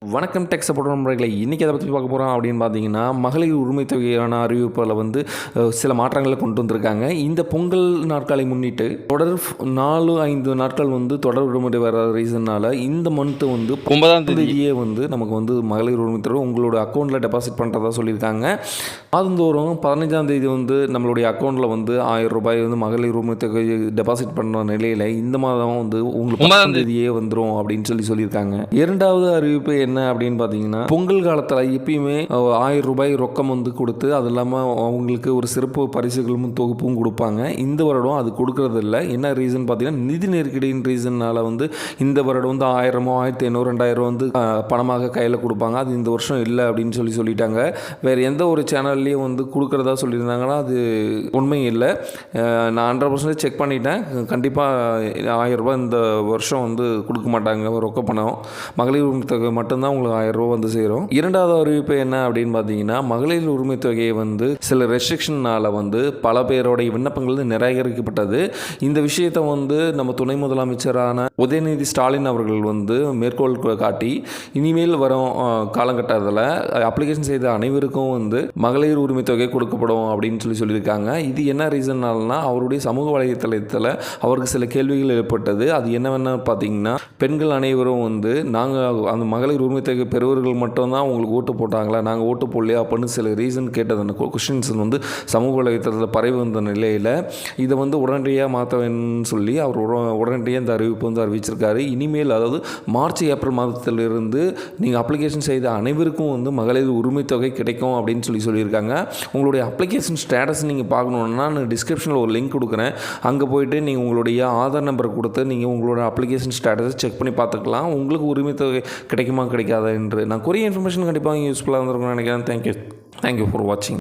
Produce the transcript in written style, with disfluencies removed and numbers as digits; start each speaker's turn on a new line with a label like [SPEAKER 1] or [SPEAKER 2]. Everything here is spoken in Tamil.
[SPEAKER 1] வணக்கம் டெக் சப்போர்ட் நண்பர்களே, இன்றைக்கி அதை பற்றி பார்க்க போகிறோம் அப்படின்னு பார்த்தீங்கன்னா, மகளிர் உரிமை தொகையான அறிவிப்பில் சில மாற்றங்களை கொண்டு வந்திருக்காங்க. இந்த பொங்கல் நாட்களை முன்னிட்டு தொடர் 4-5 நாட்கள் தொடர் விடுமுறை வர ரீசனால் இந்த மந்த்து 9ஆம் தேதியே நமக்கு மகளிர் உரிமை தொகை உங்களோட அக்கௌண்ட்டில் டெபாசிட் பண்ணுறதா சொல்லியிருக்காங்க. மாதந்தோறும் 15ஆம் தேதி நம்மளுடைய அக்கௌண்ட்டில் 1000 ரூபாய் மகளிர் உரிமை தொகை டெபாசிட் பண்ணுற நிலையில் இந்த மாதம் உங்களுக்கு 9ஆம் தேதியே வந்துடும் அப்படின்னு சொல்லியிருக்காங்க. இரண்டாவது அறிவிப்பு என்ன அப்படின்னு பார்த்தீங்கன்னா, பொங்கல் காலத்தில் எப்பயுமே 1000 ரூபாய் ரொக்கம் கொடுத்து அது இல்லாமல் அவங்களுக்கு ஒரு சிறப்பு பரிசுகளும் தொகுப்பும் கொடுப்பாங்க. இந்த வருடம் அது கொடுக்கறது இல்லை. என்ன ரீசன் பார்த்தீங்கன்னா, நிதி நெருக்கடியின் ரீசனால் இந்த வருடம் 1000, 1500, 2000 பணமாக கையில் கொடுப்பாங்க. அது இந்த வருஷம் இல்லை அப்படின்னு சொல்லிட்டாங்க. வேறு எந்த ஒரு சேனல்லையும் கொடுக்குறதா சொல்லியிருந்தாங்கன்னா அது உண்மை இல்லை. நான் 100% செக் பண்ணிட்டேன். கண்டிப்பாக 1000 ரூபாய் இந்த வருஷம் கொடுக்க மாட்டாங்க. ரொக்க பணம் மகளிர் உரிமை தொகை மட்டும்தான் உங்களுக்கு 1000 ரூபா சேரும். இரண்டாவது அறிவிப்பு என்ன அப்படின்னு பார்த்தீங்கன்னா, மகளிர் உரிமை தொகையை சில ரெஸ்ட்ரிக்ஷனால் பல பேருடைய விண்ணப்பங்கள் நிராகரிக்கப்பட்டது. இந்த விஷயத்தை நம்ம துணை முதலமைச்சரான உதயநிதி ஸ்டாலின் அவர்கள் மேற்கோள் காட்டி இனிமேல் வரும் காலகட்டத்தில் அப்ளிகேஷன் செய்த அனைவருக்கும் மகளிர் உரிமை தொகை கொடுக்கப்படும் அப்படின்னு சொல்லியிருக்காங்க. இது என்ன ரீசன்னால்னா, அவருடைய சமூக வலைத்தளத்தில் அவருக்கு சில கேள்விகள் ஏற்பட்டது. அது என்னவென்னு பார்த்தீங்கன்னா, பெண்கள் அனைவரும் நாங்கள் அந்த மகளிர் உரிமை தொகை பெறுவர்கள் மட்டும்தான் உங்களுக்கு ஓட்டு போட்டாங்களா, நாங்கள் ஓட்டு போடலையா அப்படின்னு சில ரீசன் கேட்டது. அந்த கொஷின்ஸ் சமூக வலைத்தளத்தில் பரவி வந்த நிலையில் இதை உடனடியாக மாற்ற வேணும்னு சொல்லி அவர் உடனடியாக இந்த அறிவிப்பு அறிவிச்சிருக்காரு. இனிமேல் அதாவது மார்ச் ஏப்ரல் மாதத்திலிருந்து நீங்கள் அப்ளிகேஷன் செய்த அனைவருக்கும் மகளிர் உரிமை தொகை கிடைக்கும் அப்படின்னு சொல்லியிருக்காங்க. உங்களுடைய அப்ளிகேஷன் ஸ்டேட்டஸ் நீங்கள் பார்க்கணுன்னா நான் டிஸ்கிரிப்ஷனில் ஒரு லிங்க் கொடுக்குறேன். அங்கே போய்ட்டு நீங்கள் உங்களுடைய ஆதார் நம்பரை கொடுத்து நீங்கள் உங்களோட அப்ளிகேஷன் ஸ்டேட்டஸை செக் பண்ணி பார்த்துக்கலாம். உங்களுக்கு உரிமை தொகை கிடைக்குமா கிடைக்காதா என்று. நான் கொரிய இன்ஃபர்மேஷன் கண்டிப்பாக யூஸ்ஃபுல்லாக இருந்திருக்கும்னு நினைக்கிறேன். தேங்க்யூ ஃபார் வாட்சிங்.